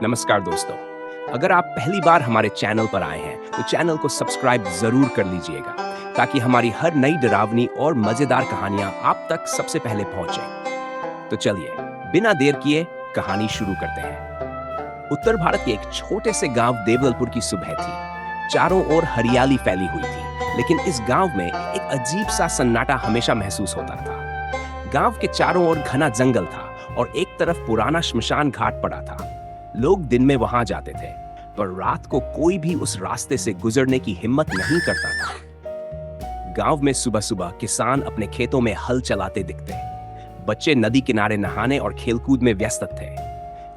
नमस्कार दोस्तों। अगर आप पहली बार हमारे चैनल पर आए हैं तो चैनल को सब्सक्राइब जरूर कर लीजिएगा ताकि हमारी हर नई डरावनी और मजेदार कहानियां आप तक सबसे पहले पहुंचे। तो चलिए बिना देर किए कहानी शुरू करते हैं। उत्तर भारत के एक छोटे से गांव देवलपुर की सुबह थी। चारों ओर हरियाली फैली हुई थी, लेकिन इस गांव में एक अजीब सा सन्नाटा हमेशा महसूस होता था। गांव के चारों ओर घना जंगल था और एक तरफ पुराना श्मशान घाट पड़ा था। लोग दिन में वहां जाते थे, पर रात को कोई भी उस रास्ते से गुजरने की हिम्मत नहीं करता था। गांव में सुबह सुबह किसान अपने खेतों में हल चलाते दिखते। बच्चे नदी किनारे नहाने और खेलकूद में व्यस्त थे।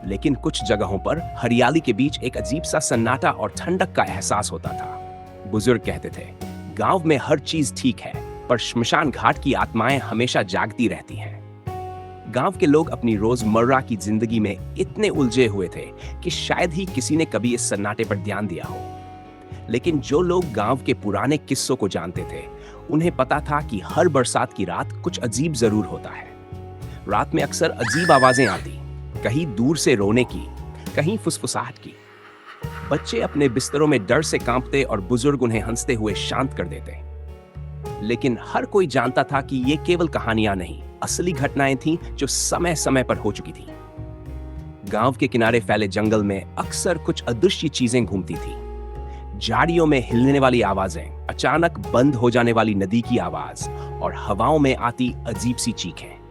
लेकिन कुछ जगहों पर हरियाली के बीच एक अजीब सा सन्नाटा और ठंडक का एहसास होता था। बुजुर्ग कहते थे, गांव में हर चीज ठीक है, पर श्मशान घाट की आत्माएं हमेशा जागती रहती हैं। गांव के लोग अपनी रोजमर्रा की जिंदगी में इतने उलझे हुए थे कि शायद ही किसी ने कभी इस सन्नाटे पर ध्यान दिया हो। लेकिन जो लोग गांव के पुराने किस्सों को जानते थे, उन्हें पता था कि हर बरसात की रात कुछ अजीब जरूर होता है। रात में अक्सर अजीब आवाजें आती, कहीं दूर से रोने की, कहीं फुसफुसाहट की। बच्चे अपने बिस्तरों में डर से कांपते और बुजुर्ग उन्हें हंसते हुए शांत कर देते। लेकिन हर कोई जानता था कि ये केवल कहानियां नहीं, असली घटनाएं थीं जो समय समय पर हो चुकी थी। गांव के किनारे फैले जंगल में अक्सर कुछ अदृश्य चीजें घूमती थी। झाड़ियों में हिलने वाली आवाजें, अचानक बंद हो जाने वाली नदी की आवाज और हवाओं में आती अजीब सी चीखें।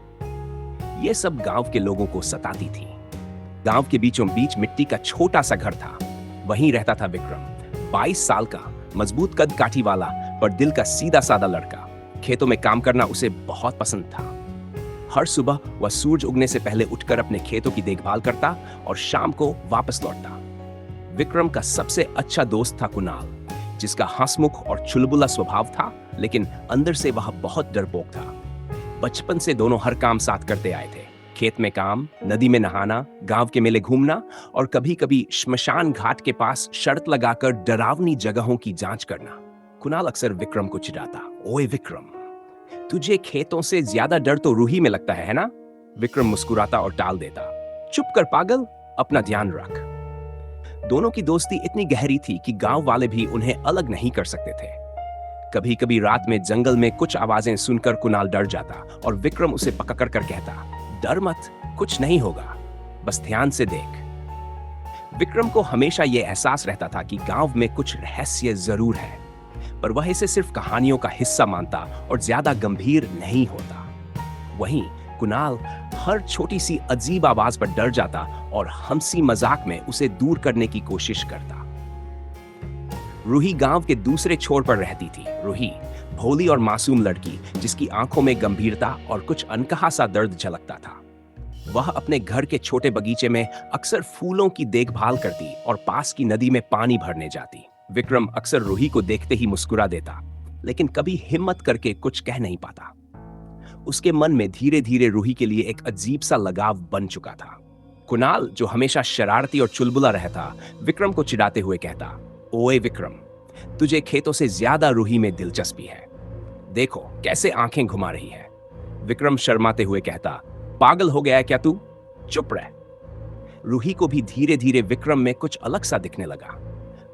ये सब गांव के लोगों को सताती थी। गांव के बीचों बीच मिट्टी का छोटा सा घर था। वहीं रहता था विक्रम, 22 साल का, मजबूत कद काठी वाला पर दिल का सीधा साधा लड़का। खेतों में काम करना उसे बहुत पसंद था। हर सुबह वह सूरज उगने से पहले उठकर अपने खेतों की देखभाल करता और शाम को वापस लौटता। विक्रम का सबसे अच्छा दोस्त था कुणाल, जिसका हंसमुख और चुलबुला स्वभाव था, लेकिन अंदर से वह बहुत डरपोक था। बचपन से दोनों हर काम साथ करते आए थे। खेत में काम, नदी में नहाना, गांव के मेले घूमना और कभी-कभी श्मशान घाट के पास शर्त लगाकर डरावनी जगहों की जांच करना। कुणाल अक्सर विक्रम को चिढ़ाता, ओए विक्रम, तुझे खेतों से ज्यादा डर तो रूही में लगता है ना? विक्रम मुस्कुराता और टाल देता, चुप कर पागल, अपना ध्यान रख। दोनों की दोस्ती इतनी गहरी थी कि गांव वाले भी उन्हें अलग नहीं कर सकते थे। कभी कभी रात में जंगल में कुछ आवाजें सुनकर कुणाल डर जाता और विक्रम उसे पकड़ कर कहता, डर मत, कुछ नहीं होगा, बस ध्यान से देख। विक्रम को हमेशा यह एहसास रहता था कि गांव में कुछ रहस्य जरूर है, पर वह इसे सिर्फ कहानियों का हिस्सा मानता और ज्यादा गंभीर नहीं होता। वहीं कुणाल हर छोटी सी अजीब आवाज पर डर जाता और हंसी मजाक में उसे दूर करने की कोशिश करता। रूही गांव के दूसरे छोर पर रहती थी। रूही भोली और मासूम लड़की, जिसकी आंखों में गंभीरता और कुछ अनकहा सा दर्द झलकता था। वह अपने घर के छोटे बगीचे में अक्सर फूलों की देखभाल करती और पास की नदी में पानी भरने जाती। विक्रम अक्सर रूही को देखते ही मुस्कुरा देता, लेकिन कभी हिम्मत करके कुछ कह नहीं पाता। उसके मन में धीरे धीरे रूही के लिए एक अजीब सा लगाव बन चुका था। कुणाल, जो हमेशा शरारती और चुलबुला रहता, विक्रम को चिढ़ाते हुए कहता, ओए विक्रम, तुझे खेतों से ज्यादा रूही में दिलचस्पी है। देखो कैसे आंखें घुमा रही है। विक्रम शर्माते हुए कहता, पागल हो गया है क्या तू? चुप रह। रूही को भी धीरे धीरे विक्रम में कुछ अलग सा दिखने लगा।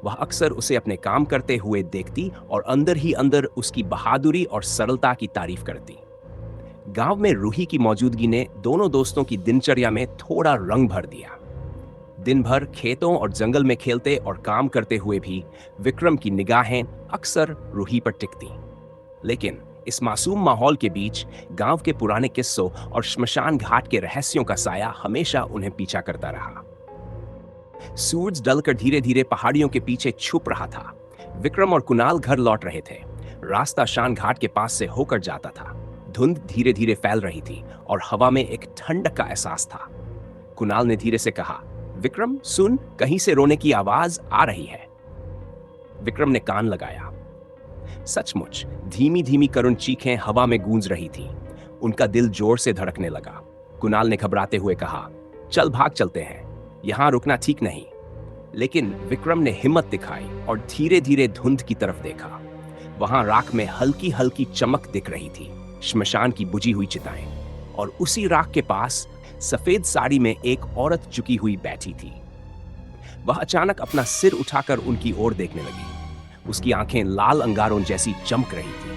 वह अक्सर उसे अपने काम करते हुए देखती और अंदर ही अंदर उसकी बहादुरी और सरलता की तारीफ करती। गांव में रूही की मौजूदगी ने दोनों दोस्तों की दिनचर्या में थोड़ा रंग भर दिया। दिन भर खेतों और जंगल में खेलते और काम करते हुए भी विक्रम की निगाहें अक्सर रूही पर टिकती। लेकिन इस मासूम माहौल के बीच गांव के पुराने किस्सों और श्मशान घाट के रहस्यों का साया हमेशा उन्हें पीछा करता रहा। सूरज ढलकर धीरे धीरे पहाड़ियों के पीछे छुप रहा था। विक्रम और कुणाल घर लौट रहे थे। रास्ता शान घाट के पास से होकर जाता था। धुंध धीरे धीरे फैल रही थी और हवा में एक ठंडक का एहसास था। कुणाल ने धीरे से कहा, विक्रम सुन, कहीं से रोने की आवाज आ रही है। विक्रम ने कान लगाया। सचमुच धीमी धीमी करुण चीखें हवा में गूंज रही थी। उनका दिल जोर से धड़कने लगा। कुणाल ने घबराते हुए कहा, चल भाग चलते हैं, यहां रुकना ठीक नहीं। लेकिन विक्रम ने हिम्मत दिखाई और धीरे धीरे धुंध की तरफ देखा। वहां राख में हल्की हल्की चमक दिख रही थी, श्मशान की बुझी हुई चिताएं, और उसी राख के पास सफेद साड़ी में एक औरत झुकी हुई बैठी थी। वह अचानक अपना सिर उठाकर उनकी ओर देखने लगी। उसकी आंखें लाल अंगारों जैसी चमक रही थी।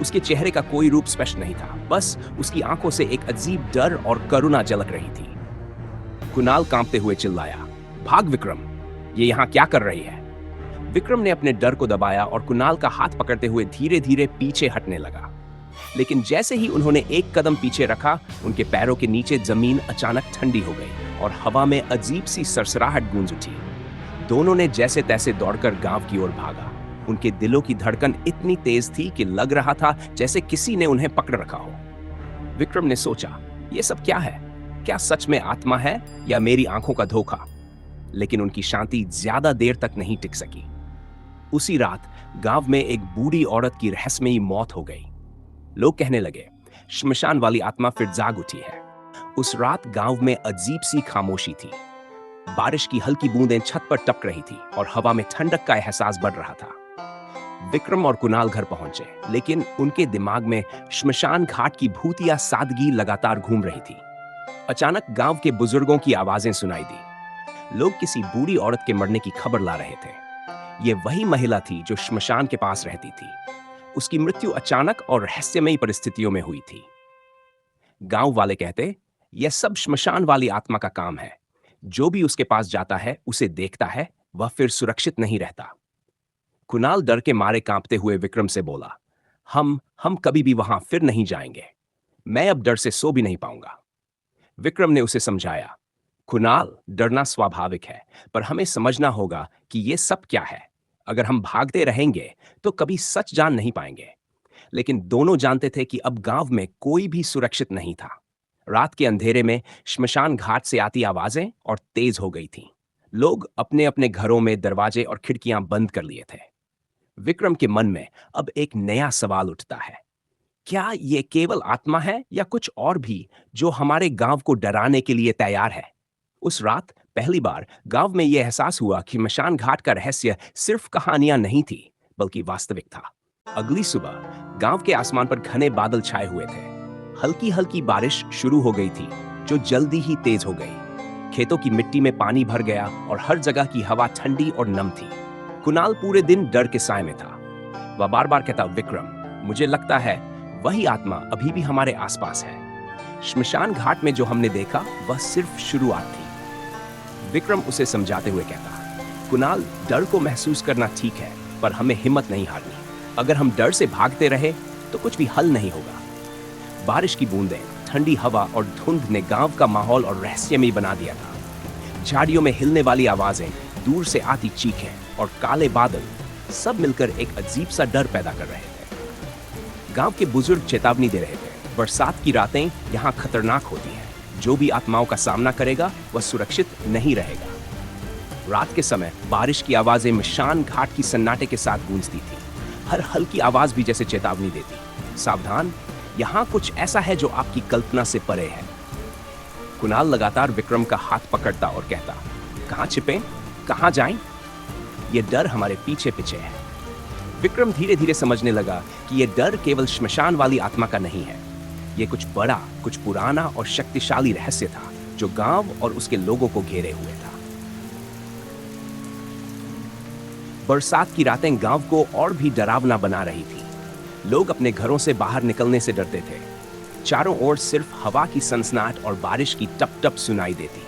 उसके चेहरे का कोई रूप स्पष्ट नहीं था, बस उसकी आंखों से एक अजीब डर और करुणा झलक रही थी। कुणाल कांपते हुए चिल्लाया, भाग विक्रम, ये यहाँ क्या कर रही है? विक्रम ने अपने डर को दबाया और कुणाल का हाथ पकड़ते हुए धीरे धीरे पीछे हटने लगा। लेकिन जैसे ही उन्होंने एक कदम पीछे रखा, उनके पैरों के नीचे जमीन अचानक ठंडी हो गई और हवा में अजीब सी सरसराहट गूंज उठी। दोनों ने जैसे तैसे दौड़कर गांव की ओर भागा। उनके दिलों की धड़कन इतनी तेज थी कि लग रहा था जैसे किसी ने उन्हें पकड़ रखा हो। विक्रम ने सोचा, यह सब क्या है? क्या सच में आत्मा है या मेरी आंखों का धोखा? लेकिन उनकी शांति ज्यादा देर तक नहीं टिक सकी। उसी रात गांव में एक बूढ़ी औरत की रहस्यमयी मौत हो गई। लोग कहने लगे, श्मशान वाली आत्मा फिर जाग उठी है। उस रात गांव में अजीब सी खामोशी थी। बारिश की हल्की बूंदें छत पर टपक रही थी और हवा में ठंडक का एहसास बढ़ रहा था। विक्रम और कुणाल घर पहुंचे, लेकिन उनके दिमाग में श्मशान घाट की भूतिया सादगी लगातार घूम रही थी। अचानक गांव के बुजुर्गों की आवाजें सुनाई दी। लोग किसी बूढ़ी औरत के मरने की खबर ला रहे थे। ये वही महिला थी जो श्मशान के पास रहती थी। उसकी मृत्यु अचानक और रहस्यमयी परिस्थितियों में हुई थी। गांव वाले कहते, यह सब श्मशान वाली आत्मा का काम है। जो भी उसके पास जाता है, उसे देखता है, वह फिर सुरक्षित नहीं रहता। कुणाल डर के मारे कांपते हुए विक्रम से बोला, हम कभी भी वहां फिर नहीं जाएंगे। मैं अब डर से सो भी नहीं पाऊंगा। विक्रम ने उसे समझाया, कुणाल, डरना स्वाभाविक है, पर हमें समझना होगा कि यह सब क्या है। अगर हम भागते रहेंगे तो कभी सच जान नहीं पाएंगे। लेकिन दोनों जानते थे कि अब गांव में कोई भी सुरक्षित नहीं था। रात के अंधेरे में श्मशान घाट से आती आवाजें और तेज हो गई थीं। लोग अपने अपने घरों में दरवाजे और खिड़कियां बंद कर लिए थे। विक्रम के मन में अब एक नया सवाल उठता है, क्या ये केवल आत्मा है या कुछ और भी जो हमारे गांव को डराने के लिए तैयार है? उस रात पहली बार गांव में यह एहसास हुआ कि श्मशान घाट का रहस्य सिर्फ कहानियां नहीं थी, बल्कि वास्तविक था। अगली सुबह गांव के आसमान पर घने बादल छाए हुए थे। हल्की हल्की बारिश शुरू हो गई थी, जो जल्दी ही तेज हो गई। खेतों की मिट्टी में पानी भर गया और हर जगह की हवा ठंडी और नम थी। कुणाल पूरे दिन डर के साए में था। वह बार बार कहता, विक्रम, मुझे लगता है वही आत्मा अभी भी हमारे आसपास है। श्मशान घाट में जो हमने देखा वह सिर्फ शुरुआत थी। विक्रम उसे समझाते हुए कहता, कुणाल, डर को महसूस करना ठीक है, पर हमें हिम्मत नहीं हारनी। अगर हम डर से भागते रहे तो कुछ भी हल नहीं होगा। बारिश की बूंदें, ठंडी हवा और धुंध ने गांव का माहौल और रहस्यमय बना दिया था। झाड़ियों में हिलने वाली आवाजें, दूर से आती चीखें और काले बादल सब मिलकर एक अजीब सा डर पैदा कर रहे थे। गांव के बुजुर्ग चेतावनी दे रहे थे, बरसात की रातें यहाँ खतरनाक होती हैं। जो भी आत्माओं का सामना करेगा वह सुरक्षित नहीं रहेगा। रात के समय बारिश की आवाजें श्मशान घाट की सन्नाटे के साथ गूंजती थी। हर हल्की आवाज भी जैसे चेतावनी देती, सावधान, यहाँ कुछ ऐसा है जो आपकी कल्पना से परे है। कुणाल लगातार विक्रम का हाथ पकड़ता और कहता, कहाँ छिपें, कहाँ जाएं? ये डर हमारे पीछे पीछे है। विक्रम धीरे धीरे समझने लगा कि यह डर केवल श्मशान वाली आत्मा का नहीं है। ये कुछ बड़ा, कुछ पुराना और शक्तिशाली रहस्य था जो गांव और उसके लोगों को घेरे हुए था। बरसात की रातें गांव को और भी डरावना बना रही थी। लोग अपने घरों से बाहर निकलने से डरते थे। चारों ओर सिर्फ हवा की सनसनाहट और बारिश की टप टप सुनाई देती।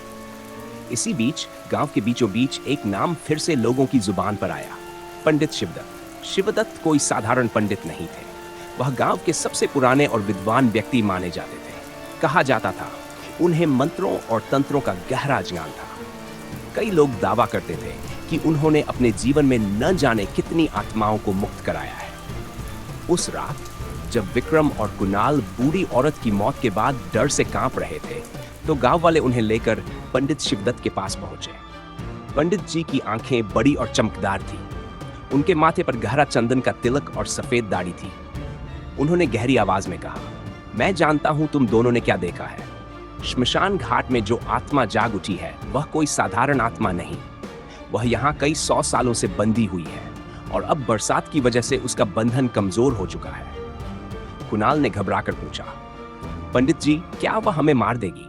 इसी बीच गांव के बीचों बीच एक नाम फिर से लोगों की जुबान पर आया, पंडित शिवदत्त। शिवदत्त कोई साधारण पंडित नहीं थे। वह गांव के सबसे पुराने और विद्वान व्यक्ति माने जाते थे। कहा जाता था उन्हें मंत्रों और तंत्रों का गहरा ज्ञान था। कई लोग दावा करते थे कि उन्होंने अपने जीवन में न जाने कितनी आत्माओं को मुक्त कराया है। उस रात जब विक्रम और कुणाल बूढ़ी औरत की मौत के बाद डर से कांप रहे थे, तो गांव वाले उन्हें लेकर पंडित शिवदत्त के पास पहुंचे। पंडित जी की आंखें बड़ी और चमकदार थी। उनके माथे पर गहरा चंदन का तिलक और सफेद दाढ़ी थी। उन्होंने गहरी आवाज में कहा, मैं जानता हूं तुम दोनों ने क्या देखा है। श्मशान घाट में जो आत्मा जाग उठी है वह कोई साधारण आत्मा नहीं। वह यहाँ कई 100 सालों से बंधी हुई है और अब बरसात की वजह से उसका बंधन कमजोर हो चुका है। कुणाल ने घबराकर पूछा, पंडित जी, क्या वह हमें मार देगी?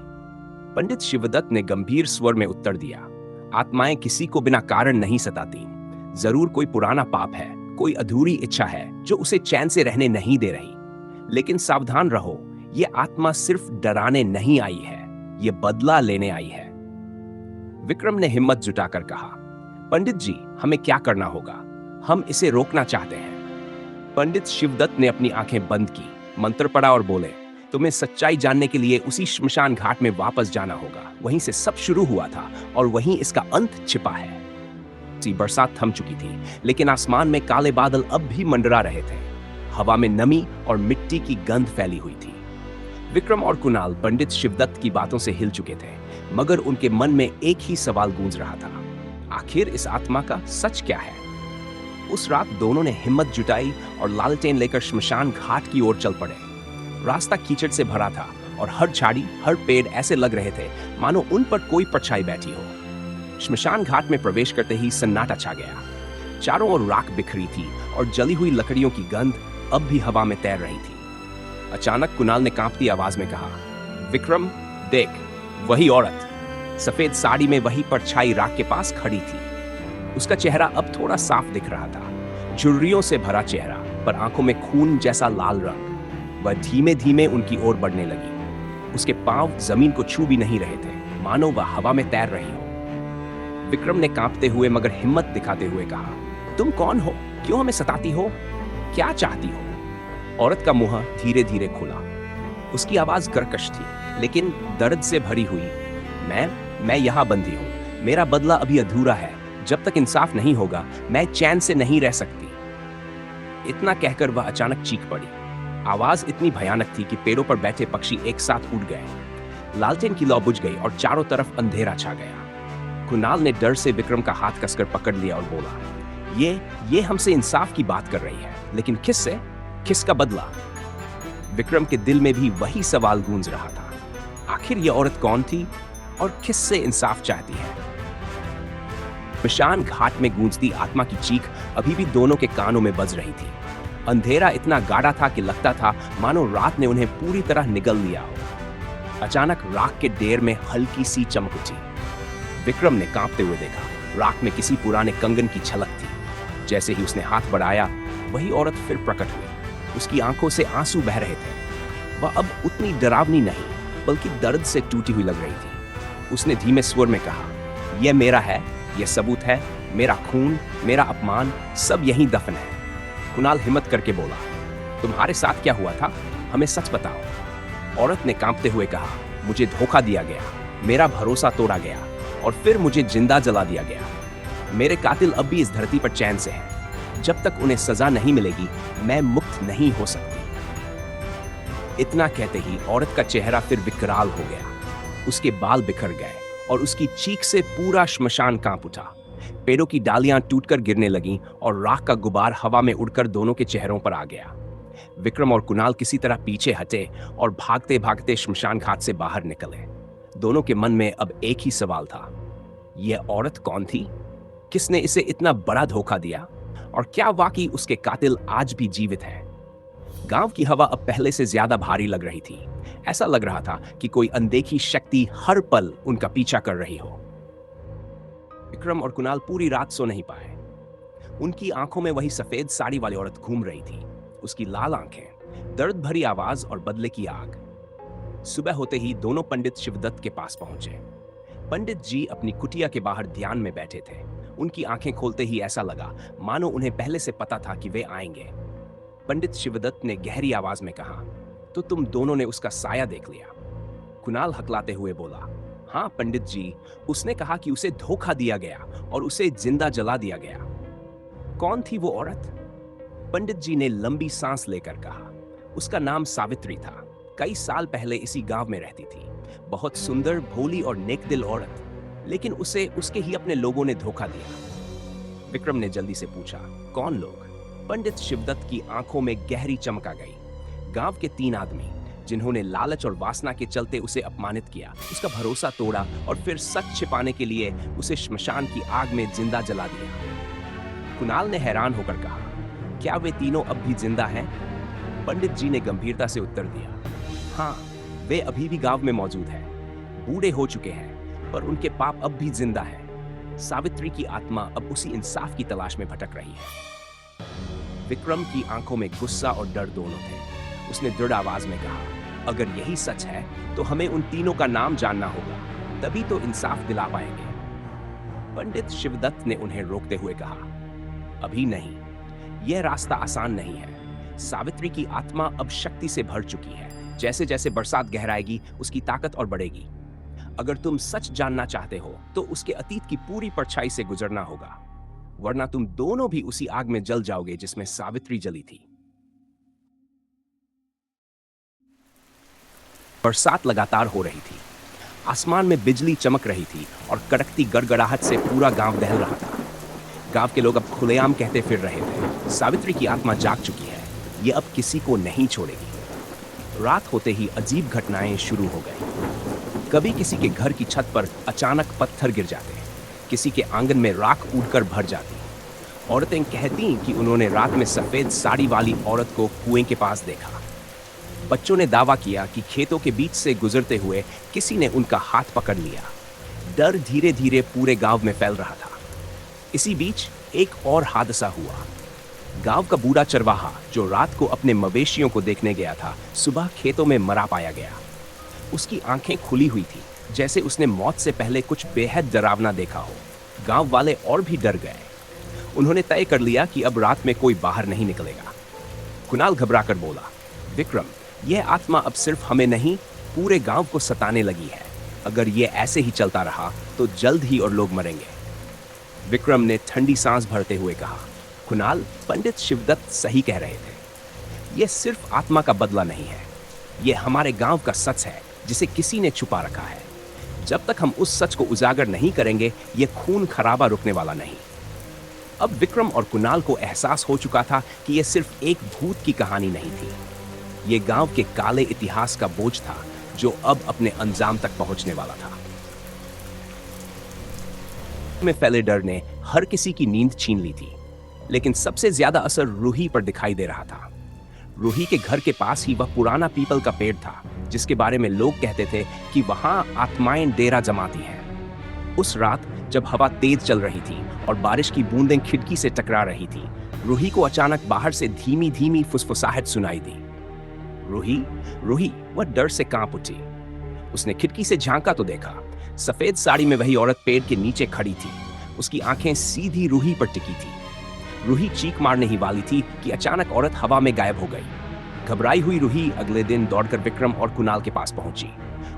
पंडित शिवदत्त ने गंभीर स्वर में उत्तर दिया, आत्माएं किसी को बिना कारण नहीं सताती। जरूर कोई पुराना पाप है, कोई अधूरी इच्छा है जो उसे चैन से रहने नहीं दे रही। लेकिन सावधान रहो, ये आत्मा सिर्फ डराने नहीं आई है, ये बदला लेने आई है। विक्रम ने हिम्मत जुटाकर कहा, पंडित जी, हमें क्या करना होगा? हम इसे रोकना चाहते हैं। पंडित शिवदत्त ने अपनी आंखें बंद की, मंत्र पढ़ा और बोले, तुम्हें सच्चाई जानने के लिए उसी श्मशान घाट में वापस जाना होगा। वहीं से सब शुरू हुआ था और वहीं इसका अंत छिपा है। बरसात थम चुकी थी, लेकिन आसमान में काले बादल अब भी मंडरा रहे थे। हवा में नमी और मिट्टी की गंध फैली हुई थी। विक्रम और कुणाल पंडित शिवदत्त की बातों से हिल चुके थे, मगर उनके मन में एक ही सवाल गूंज रहा था, आखिर इस आत्मा का सच क्या है? उस रात दोनों ने हिम्मत जुटाई और लालटेन लेकर श्मशान घाट की ओर चल पड़े। रास्ता कीचड़ से भरा था और हर झाड़ी, हर पेड़ ऐसे लग रहे थे मानो उन पर कोई परछाई बैठी हो। श्मशान घाट में प्रवेश करते ही सन्नाटा छा गया। चारों ओर राख बिखरी थी और जली हुई लकड़ियों की गंध अब भी हवा में तैर रही थी। अचानक कुणाल ने कांपती आवाज में कहा, विक्रम देख, वही औरत सफेद साड़ी में वही परछाई राख के पास खड़ी थी। उसका चेहरा अब थोड़ा साफ दिख रहा था, झुर्रियों से भरा चेहरा, पर आंखों में खून जैसा लाल रंग। वह धीमे धीमे उनकी ओर बढ़ने लगी। उसके पांव जमीन को छू भी नहीं रहे थे, मानो वह हवा में तैर रही हो। विक्रम ने कांपते हुए मगर हिम्मत दिखाते हुए कहा, तुम कौन हो? क्यों हमें सताती हो? क्या चाहती हो? औरत का मुंह धीरे धीरे खुला। उसकी आवाज कर्कश थी, लेकिन दर्द से भरी हुई। मैं यहां बंदी हूं। मेरा बदला अभी अधूरा है। जब तक इंसाफ नहीं होगा, मैं चैन से नहीं रह सकती। इतना कहकर वह अचानक चीख पड़ी। आवाज इतनी भयानक थी कि पेड़ों पर बैठे पक्षी एक साथ उड़ गए। लालटेन की लौ बुझ गई और चारों तरफ अंधेरा छा गया। कुणाल ने डर से विक्रम का हाथ कसकर पकड़ लिया और बोला, ये हमसे इंसाफ की बात कर रही है, लेकिन किससे? किसका बदला? विक्रम के दिल में भी वही सवाल गूंज रहा था, आखिर यह औरत कौन थी और किससे इंसाफ चाहती है? श्मशान घाट में गूंजती आत्मा की चीख अभी भी दोनों के कानों में बज रही थी। अंधेरा इतना गाढ़ा था कि लगता था मानो रात ने उन्हें पूरी तरह निगल लिया हो। अचानक राख के ढेर में हल्की सी चमक उठी। विक्रम ने कांपते हुए देखा, राख में किसी पुराने कंगन की झलक थी। जैसे ही उसने हाथ बढ़ाया, वही औरत फिर प्रकट हुई। उसकी आंखों से आंसू बह रहे थे। वह अब उतनी डरावनी नहीं, बल्कि दर्द से टूटी हुई लग रही थी। उसने धीमे स्वर में कहा, यह मेरा है, यह सबूत है, मेरा खून, मेरा अपमान, सब यहीं दफन है। कुणाल हिम्मत करके बोला, तुम्हारे साथ क्या हुआ था? हमें सच बताओ। औरत ने कांपते हुए कहा, मुझे धोखा दिया गया, मेरा भरोसा तोड़ा गया और फिर मुझे जिंदा जला दिया गया। मेरे कातिल अब भी इस धरती पर चैन से हैं। जब तक उन्हें सजा नहीं मिलेगी, मैं मुक्त नहीं हो सकती। इतना कहते ही औरत का चेहरा फिर विकराल हो गया। उसके बाल बिखर गए और उसकी चीख से पूरा श्मशान कांप उठा। पेड़ों की डालियां टूटकर गिरने लगीं और राख का गुबार हवा में उड़कर दोनों के चेहरों पर आ गया। विक्रम और कुणाल किसी तरह पीछे हटे और भागते भागते श्मशान घाट से बाहर निकले। दोनों के मन में अब एक ही सवाल था, यह औरत कौन थी? किसने इसे इतना बड़ा धोखा दिया? और क्या वाकई उसके कातिल आज भी जीवित हैं? गांव की हवा अब पहले से ज्यादा भारी लग रही थी। ऐसा लग रहा था कि कोई अनदेखी शक्ति हर पल उनका पीछा कर रही हो। विक्रम और कुणाल पूरी रात सो नहीं पाए। उनकी आंखों में वही सफेद साड़ी वाली औरत घूम रही थी। उसकी लाल आंखें, दर्द भरी आवाज और बदले की आग। सुबह होते ही दोनों पंडित शिवदत्त के पास पहुंचे। पंडित जी अपनी कुटिया के बाहर ध्यान में बैठे थे। उनकी आंखें खोलते ही ऐसा लगा मानो उन्हें पहले से पता था कि वे आएंगे। पंडित शिवदत्त ने गहरी आवाज में कहा, तो तुम दोनों ने उसका साया देख लिया? कुणाल हकलाते हुए बोला, हाँ पंडित जी, उसने कहा कि उसे धोखा दिया गया और उसे जिंदा जला दिया गया। कौन थी वो औरत? पंडित जी ने लंबी सांस लेकर कहा, उसका नाम सावित्री था। कई साल पहले इसी गांव में रहती थी। बहुत सुंदर, भोली और नेकदिल औरत, लेकिन उसे उसके ही अपने लोगों ने धोखा दिया। विक्रम ने जल्दी से पूछा, कौन लोग? पंडित शिवदत्त की आंखों में गहरी चमक आ गई। गांव के 3 आदमी, जिन्होंने लालच और वासना के चलते उसे अपमानित किया, उसका भरोसा तोड़ा और फिर सच छिपाने के लिए उसे श्मशान की आग में जिंदा जला दिया। कुणाल ने हैरान होकर कहा, क्या वे तीनों अब भी जिंदा हैं? पंडित जी ने गंभीरता से उत्तर दिया, हाँ, वे अभी भी गांव में मौजूद हैं। बूढ़े हो चुके हैं, पर उनके पाप अब भी जिंदा हैं। सावित्री की आत्मा अब उसी इंसाफ की तलाश में भटक रही है। विक्रम की आंखों में गुस्सा और डर दोनों थे। उसने दृढ़ आवाज में कहा, अगर यही सच है तो हमें उन तीनों का नाम जानना होगा, तभी तो इंसाफ दिला पाएंगे। पंडित शिवदत्त ने उन्हें रोकते हुए कहा, अभी नहीं, यह रास्ता आसान नहीं है। सावित्री की आत्मा अब शक्ति से भर चुकी है। जैसे जैसे बरसात गहराएगी, उसकी ताकत और बढ़ेगी। अगर तुम सच जानना चाहते हो तो उसके अतीत की पूरी परछाई से गुजरना होगा, वरना तुम दोनों भी उसी आग में जल जाओगे जिसमें सावित्री जली थी। बरसात लगातार हो रही थी। आसमान में बिजली चमक रही थी और कड़कती गड़गड़ाहट से पूरा गांव दहल रहा था। गांव के लोग अब खुलेआम कहते फिर रहे थे, सावित्री की आत्मा जाग चुकी है, ये अब किसी को नहीं छोड़ेगी। रात होते ही अजीब घटनाएं शुरू हो गई। कभी किसी के घर की छत पर अचानक पत्थर गिर जाते, किसी के आंगन में राख उड़कर भर जाती। औरतें कहती कि उन्होंने रात में सफेद साड़ी वाली औरत को कुएं के पास देखा। बच्चों ने दावा किया कि खेतों के बीच से गुजरते हुए किसी ने उनका हाथ पकड़ लिया। डर धीरे धीरे पूरे गांव में फैल रहा था। इसी बीच एक और हादसा हुआ। गांव का बूढ़ा चरवाहा जो रात को अपने मवेशियों को देखने गया था, सुबह खेतों में मरा पाया गया। उसकी आंखें खुली हुई थी, जैसे उसने मौत से पहले कुछ बेहद डरावना देखा हो। गांव वाले और भी डर गए। उन्होंने तय कर लिया कि अब रात में कोई बाहर नहीं निकलेगा। कुणाल घबराकर बोला, विक्रम, यह आत्मा अब सिर्फ हमें नहीं, पूरे गांव को सताने लगी है। अगर यह ऐसे ही चलता रहा तो जल्द ही और लोग मरेंगे। विक्रम ने ठंडी सांस भरते हुए कहा, कुणाल, पंडित शिवदत्त सही कह रहे थे। यह सिर्फ आत्मा का बदला नहीं है, यह हमारे गांव का सच है जिसे किसी ने छुपा रखा है। जब तक हम उस सच को उजागर नहीं करेंगे, यह खून खराबा रुकने वाला नहीं। अब विक्रम और कुणाल को एहसास हो चुका था कि यह सिर्फ एक भूत की कहानी नहीं थी। यह गांव के काले इतिहास का बोझ था जो अब अपने अंजाम तक पहुंचने वाला था। में फैले डर ने हर किसी की नींद छीन ली थी, लेकिन सबसे ज्यादा असर रूही पर दिखाई दे रहा था। रूही के घर के पास ही वह पुराना पीपल का पेड़ था जिसके बारे में लोग कहते थे कि वहां आत्माएं डेरा जमाती हैं। उस रात जब हवा तेज चल रही थी और बारिश की बूंदें खिड़की से टकरा रही थी, रूही को अचानक बाहर से धीमी धीमी फुसफुसाहट सुनाई दी। रूही, रूही, वह डर से कांप उठी। उसने खिड़की से झांका तो देखा, सफेद साड़ी में वही औरत पेड़ के नीचे खड़ी थी। उसकी आंखें सीधी रूही पर टिकी थी। रूही चीख मारने ही वाली थी कि अचानक औरत हवा में गायब हो गई। घबराई हुई रूही अगले दिन दौड़कर विक्रम और कुणाल के पास पहुंची।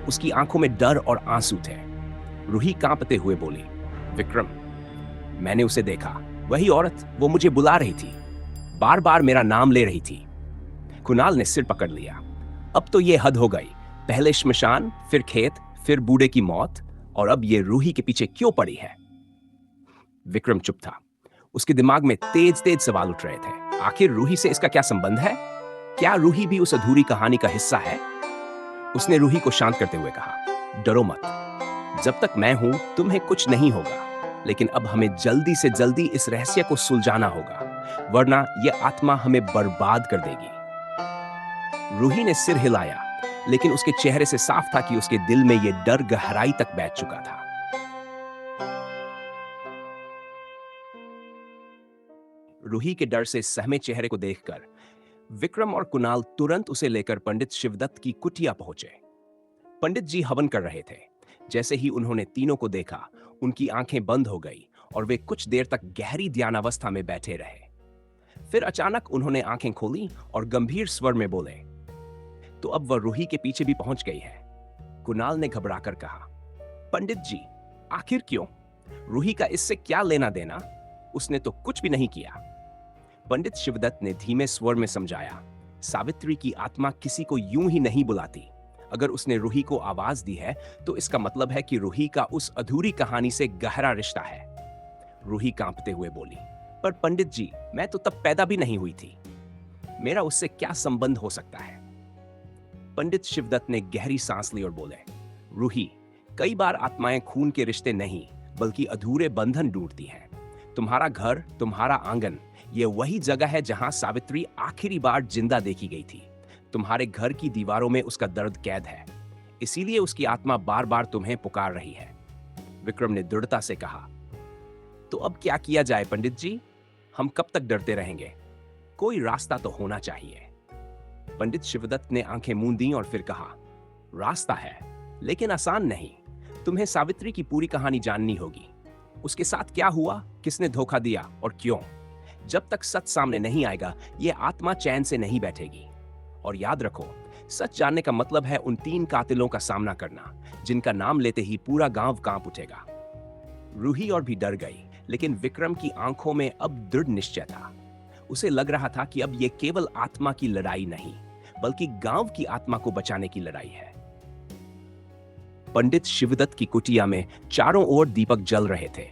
उसकी आंखों में डर और आंसू थे। रूही कांपते हुए बोली, विक्रम, मैंने उसे देखा। वही औरत, वो मुझे बुला रही थी, बार बार मेरा नाम ले रही थी। कुणाल ने सिर पकड़ लिया। अब तो ये हद हो गई। पहले श्मशान, फिर खेत, फिर बूढ़े की मौत, और अब ये रूही के पीछे क्यों पड़ी है? विक्रम चुप था। उसके दिमाग में तेज तेज सवाल उठ रहे थे। आखिर रूही से इसका क्या संबंध है? क्या रूही भी उस अधूरी कहानी का हिस्सा है? उसने रूही को शांत करते हुए कहा, डरो मत। जब तक मैं हूं, तुम्हें कुछ नहीं होगा। लेकिन अब हमें जल्दी से जल्दी इस रहस्य को सुलझाना होगा, वरना यह आत्मा हमें बर्बाद कर देगी। रूही ने सिर हिलाया, लेकिन उसके चेहरे से साफ था कि उसके दिल में यह डर गहराई तक बैठ चुका था। रूही के डर से सहमे चेहरे को देखकर विक्रम और कुणाल तुरंत उसे लेकर पंडित शिवदत्त की कुटिया पहुंचे। पंडित जी हवन कर रहे थे। जैसे ही उन्होंने तीनों को देखा, उनकी आंखें बंद हो गई और वे कुछ देर तक गहरी ध्यानावस्था में बैठे रहे। फिर अचानक उन्होंने आंखें खोली और गंभीर स्वर में बोले, तो अब वह रूही के पीछे भी पहुंच गई है। कुणाल ने घबराकर कहा, पंडित जी, आखिर क्यों? रूही का इससे क्या लेना देना? उसने तो कुछ भी नहीं किया। पंडित शिवदत्त ने धीमे स्वर में समझाया, सावित्री की आत्मा किसी को यूं ही नहीं बुलाती। अगर उसने रूही को आवाज दी है तो इसका मतलब है कि रूही का उस अधूरी कहानी से गहरा रिश्ता है। रूही कांपते हुए बोली, पर पंडित जी, मैं तो तब पैदा भी नहीं हुई थी। मेरा उससे क्या संबंध हो सकता है? पंडित शिवदत्त ने गहरी सांस ली और बोले, रूही, कई बार आत्माएं खून के रिश्ते नहीं बल्कि अधूरे बंधन ढूंढती हैं। तुम्हारा घर, तुम्हारा आंगन, यह वही जगह है जहां सावित्री आखिरी बार जिंदा देखी गई थी। तुम्हारे घर की दीवारों में उसका दर्द कैद है, इसीलिए उसकी आत्मा बार बार तुम्हें पुकार रही है। विक्रम ने दृढ़ता से कहा, तो अब क्या किया जाए पंडित जी? हम कब तक डरते रहेंगे? कोई रास्ता तो होना चाहिए। पंडित शिवदत्त ने आंखें मूंदी और फिर कहा, रास्ता है, लेकिन आसान नहीं। तुम्हें सावित्री की पूरी कहानी जाननी होगी। उसके साथ क्या हुआ, किसने धोखा दिया और क्यों। जब तक सच सामने नहीं आएगा, ये आत्मा चैन से नहीं बैठेगी। और याद रखो, सच जानने का मतलब है उन 3 कातिलों का सामना करना, जिनका नाम लेते ही पूरा गांव कांप उठेगा। रूही और भी डर गई, लेकिन विक्रम की आंखों में अब दृढ़ निश्चय था। उसे लग रहा था कि अब ये केवल आत्मा की लड़ाई नहीं, बल्कि गांव की आत्मा को बचाने की लड़ाई है। पंडित शिवदत्त की कुटिया में चारों ओर दीपक जल रहे थे।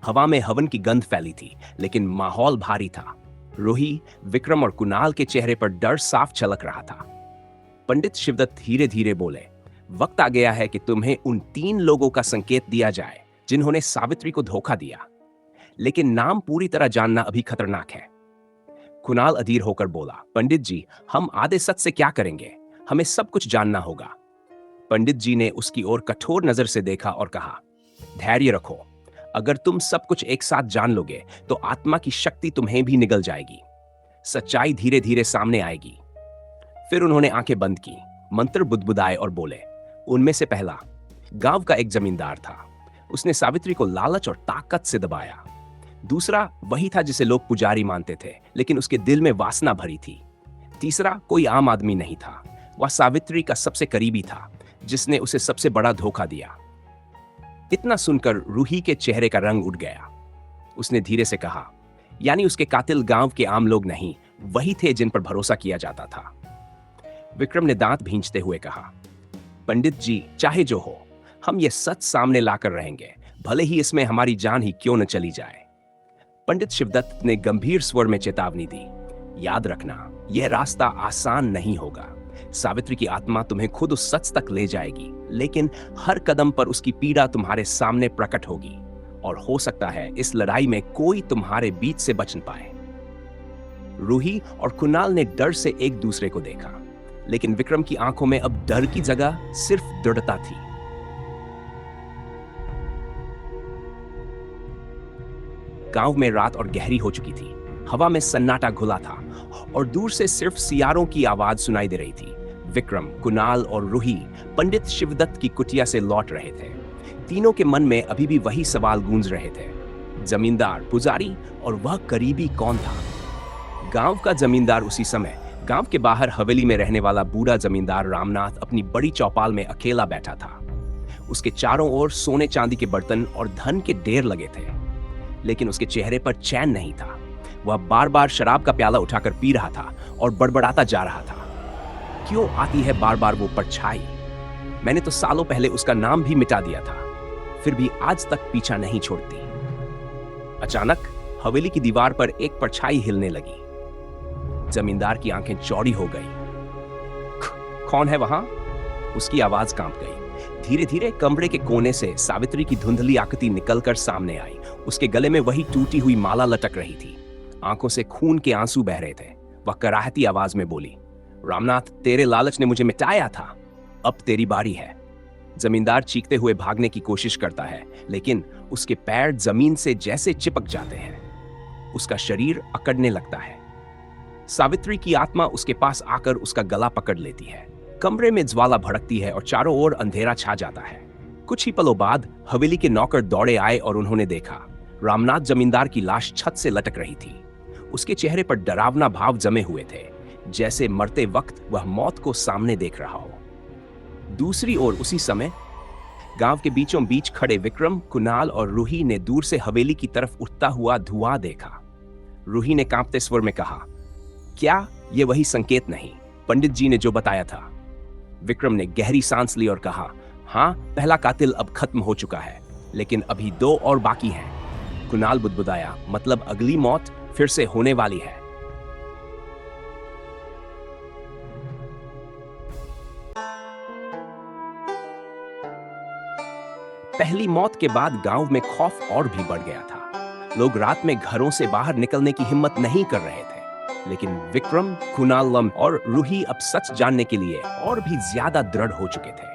हवा में हवन की गंध फैली थी, लेकिन माहौल भारी था। रूही, विक्रम और कुणाल के चेहरे पर डर साफ झलक रहा था। पंडित शिवदत्त धीरे धीरे बोले, वक्त आ गया है कि तुम्हें उन 3 लोगों का संकेत दिया जाए जिन्होंने सावित्री को धोखा दिया। लेकिन नाम पूरी तरह जानना अभी खतरनाक है। कुणाल अधीर होकर बोला, पंडित जी, हम आधे सच से क्या करेंगे? हमें सब कुछ जानना होगा। पंडित जी ने उसकी ओर कठोर नजर से देखा और कहा, धैर्य रखो। अगर तुम सब कुछ एक साथ जान लोगे तो आत्मा की शक्ति तुम्हें भी निगल जाएगी। सच्चाई धीरे धीरे सामने आएगी। फिर उन्होंने आंखें बंद की, मंत्र बुदबुदाए और बोले, उनमें से पहला, गांव का एक जमींदार था। उसने सावित्री को लालच और ताकत से दबाया। दूसरा वही था जिसे लोग पुजारी मानते थे, लेकिन उसके दिल में वासना भरी थी। तीसरा कोई आम आदमी नहीं था, वह सावित्री का सबसे करीबी था, जिसने उसे सबसे बड़ा धोखा दिया। इतना सुनकर रूही के चेहरे का रंग उड़ गया। उसने धीरे से कहा, यानी उसके कातिल गांव के आम लोग नहीं, वही थे जिन पर भरोसा किया जाता था। विक्रम ने दांत भींचते हुए कहा, पंडित जी, चाहे जो हो, हम ये सच सामने लाकर रहेंगे, भले ही इसमें हमारी जान ही क्यों न चली जाए। पंडित शिवदत्त ने गंभीर स्वर में चेतावनी दी, याद रखना, यह रास्ता आसान नहीं होगा। सावित्री की आत्मा तुम्हें खुद उस सच तक ले जाएगी, लेकिन हर कदम पर उसकी पीड़ा तुम्हारे सामने प्रकट होगी, और हो सकता है इस लड़ाई में कोई तुम्हारे बीच से बच न पाए। रूही और कुणाल ने डर से एक दूसरे को देखा, लेकिन विक्रम की आंखों में अब डर की जगह सिर्फ दृढ़ता थी। गांव में रात और गहरी हो चुकी थी। हवा में सन्नाटा घुला था और दूर से सिर्फ सियारों की आवाज सुनाई दे रही थी। विक्रम, कुणाल और रूही पंडित शिवदत्त की कुटिया से लौट रहे थे। तीनों के मन में अभी भी वही सवाल गूंज रहे थे, जमींदार, पुजारी और वह करीबी कौन था? गांव का जमींदार उसी समय गांव के बाहर हवेली में रहने वाला बूढ़ा जमींदार रामनाथ अपनी बड़ी चौपाल में अकेला बैठा था। उसके चारों ओर सोने चांदी के बर्तन और धन के ढेर लगे थे, लेकिन उसके चेहरे पर चैन नहीं था। वह बार बार शराब का प्याला उठाकर पी रहा था और बड़बड़ाता जा रहा था, क्यों आती है बार बार वो परछाई? मैंने तो सालों पहले उसका नाम भी मिटा दिया था, फिर भी आज तक पीछा नहीं छोड़ती। अचानक हवेली की दीवार पर एक परछाई हिलने लगी। जमींदार की आंखें चौड़ी हो गई। कौन है वहां? उसकी आवाज कांप गई। धीरे धीरे कमरे के कोने से सावित्री की धुंधली आकृति निकलकर सामने आई। उसके गले में वही टूटी हुई माला लटक रही थी। आंखों से खून के आंसू बह रहे थे। वह कराहती आवाज में बोली, रामनाथ, तेरे लालच ने मुझे मिटाया था, अब तेरी बारी है। जमींदार चीखते हुए भागने की कोशिश करता है, लेकिन उसके पैर जमीन से जैसे चिपक जाते हैं। उसका शरीर अकड़ने लगता है। सावित्री की आत्मा उसके पास आकर उसका गला पकड़ लेती है। कमरे में ज्वाला भड़कती है और चारों ओर अंधेरा छा जाता है। कुछ ही पलों बाद हवेली के नौकर दौड़े आए और उन्होंने देखा, रामनाथ जमींदार की लाश छत से लटक रही थी। उसके चेहरे पर डरावना भाव जमे हुए थे, जैसे मरते वक्त वह मौत को सामने देख रहा हो। दूसरी ओर उसी समय गांव के बीचों बीच खड़े विक्रम, कुणाल और रूही ने दूर से हवेली की तरफ उठता हुआ धुआं देखा। रूही ने कांपते स्वर में कहा, क्या ये वही संकेत नहीं, पंडित जी ने जो बताया था? विक्रम ने गहरी सांस ली और कहा, हाँ, पहला कातिल अब खत्म हो चुका है, लेकिन अभी 2 और बाकी हैं। कुणाल बुदबुदाया, मतलब अगली मौत फिर से होने वाली है। पहली मौत के बाद गांव में खौफ और भी बढ़ गया था। लोग रात में घरों से बाहर निकलने की हिम्मत नहीं कर रहे थे, लेकिन विक्रम, कुणाल और रूही अब सच जानने के लिए और भी ज्यादा दृढ़ हो चुके थे।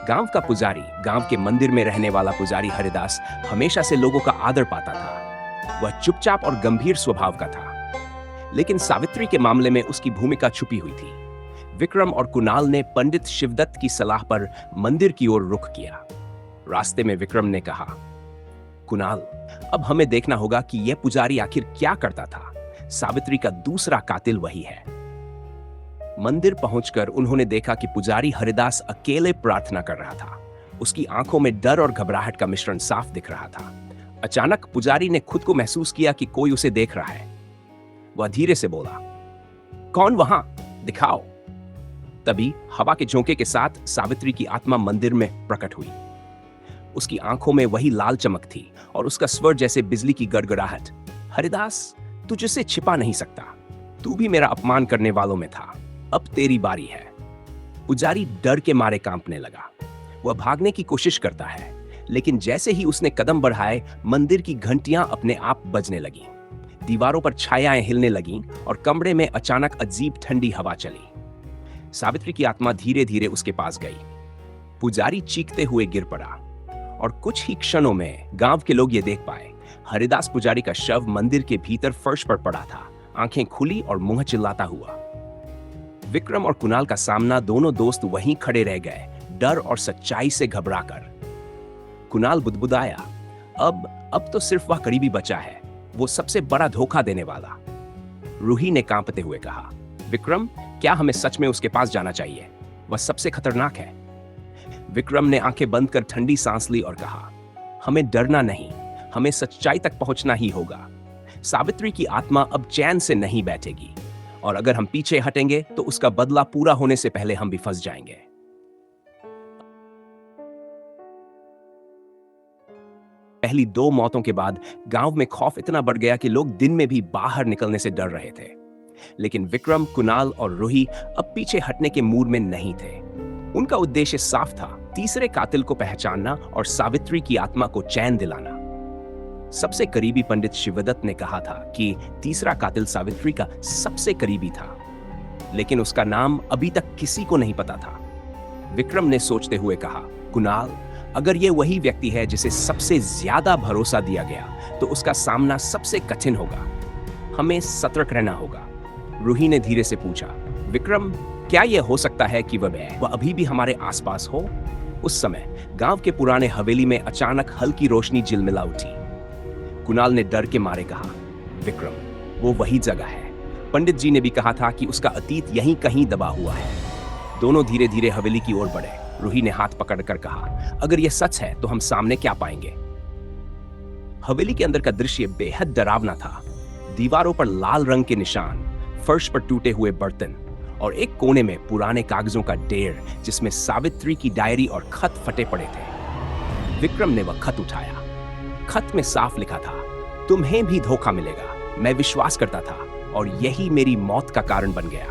गांव का पुजारी, गांव के मंदिर में रहने वाला पुजारी हरिदास हमेशा से लोगों का आदर पाता था। वह चुपचाप और गंभीर स्वभाव का था, लेकिन सावित्री के मामले में उसकी भूमिका छुपी हुई थी। विक्रम और कुणाल ने पंडित शिवदत्त की सलाह पर मंदिर की ओर रुख किया। रास्ते में विक्रम ने कहा, कुणाल, अब हमें देखना होगा कि यह पुजारी आखिर क्या करता था। सावित्री का दूसरा कातिल वही है। मंदिर पहुंचकर उन्होंने देखा कि पुजारी हरिदास अकेले प्रार्थना कर रहा था। उसकी आंखों में डर और घबराहट का मिश्रण साफ दिख रहा था। अचानक पुजारी ने खुद को महसूस किया कि कोई उसे देख रहा है। वह धीरे से बोला, कौन वहां? दिखाओ। तभी हवा के झोंके के साथ सावित्री की आत्मा मंदिर में प्रकट हुई। उसकी आंखों में वही लाल चमक थी और उसका स्वर जैसे बिजली की गड़गड़ाहट। हरिदास, तुझसे छिपा नहीं सकता। तू भी मेरा अपमान करने वालों में था। अब तेरी बारी है। पुजारी डर के मारे कांपने लगा। वह भागने की कोशिश करता है, लेकिन जैसे ही उसने कदम बढ़ाए, मंदिर की घंटियां अपने आप बजने लगीं। दीवारों पर छायाएं हिलने लगीं और कमरे में अचानक अजीब ठंडी हवा चली। सावित्री की आत्मा धीरे धीरे उसके पास गई। पुजारी चीखते हुए गिर पड़ा और कुछ ही क्षणों में गांव के लोग ये देख पाए, हरिदास पुजारी का शव मंदिर के भीतर फर्श पर पड़ा था, आंखें खुली और मुंह चिल्लाता हुआ। विक्रम और कुणाल का सामना दोनों दोस्त वहीं खड़े रह गए, डर और सच्चाई से घबराकर। कुणाल बुदबुदाया, अब तो सिर्फ वह करीबी बचा है, वो सबसे बड़ा धोखा देने वाला। रूही ने कांपते हुए कहा, विक्रम, क्या हमें सच में उसके पास जाना चाहिए? वह सबसे खतरनाक है। विक्रम ने आंखें बंद कर ठंडी सांस ली और कहा, हमें डरना नहीं, हमें सच्चाई तक पहुंचना ही होगा। सावित्री की आत्मा अब चैन से नहीं बैठेगी, और अगर हम पीछे हटेंगे तो उसका बदला पूरा होने से पहले हम भी फंस जाएंगे। पहली 2 मौतों के बाद गांव में खौफ इतना बढ़ गया कि लोग दिन में भी बाहर निकलने से डर रहे थे। लेकिन विक्रम, कुणाल और रूही अब पीछे हटने के मूड में नहीं थे। उनका उद्देश्य साफ था, तीसरे कातिल को पहचानना और सावित्री की आत्मा को चैन दिलाना। सबसे करीबी पंडित शिवदत्त ने कहा था कि तीसरा कातिल सावित्री का सबसे करीबी था, लेकिन उसका नाम अभी तक किसी को नहीं पता था। विक्रम ने सोचते हुए कहा, कुणाल, अगर ये वही व्यक्ति है जिसे सबसे ज्यादा भरोसा दिया गया, तो उसका सामना सबसे कठिन होगा। हमें सतर्क रहना होगा। रूही ने धीरे से पूछा, विक्रम, क्या यह हो सकता है कि वह अभी भी हमारे आसपास हो? उस समय गांव के पुराने हवेली में अचानक हल्की रोशनी झिलमिला उठी। कुणाल ने डर के मारे कहा, विक्रम, वो वही जगह है। पंडित जी ने भी कहा था कि उसका अतीत यहीं कहीं दबा हुआ है। दोनों धीरे धीरे हवेली की ओर बढ़े। रूही ने हाथ पकड़कर कहा, अगर यह सच है तो हम सामने क्या पाएंगे? हवेली के अंदर का दृश्य बेहद डरावना था। दीवारों पर लाल रंग के निशान, फर्श पर टूटे हुए बर्तन और एक कोने में पुराने कागजों का ढेर जिसमें सावित्री की डायरी और खत फटे पड़े थे। विक्रम ने वह खत उठाया। खत में साफ लिखा था, तुम्हें भी धोखा मिलेगा। मैं विश्वास करता था और यही मेरी मौत का कारण बन गया।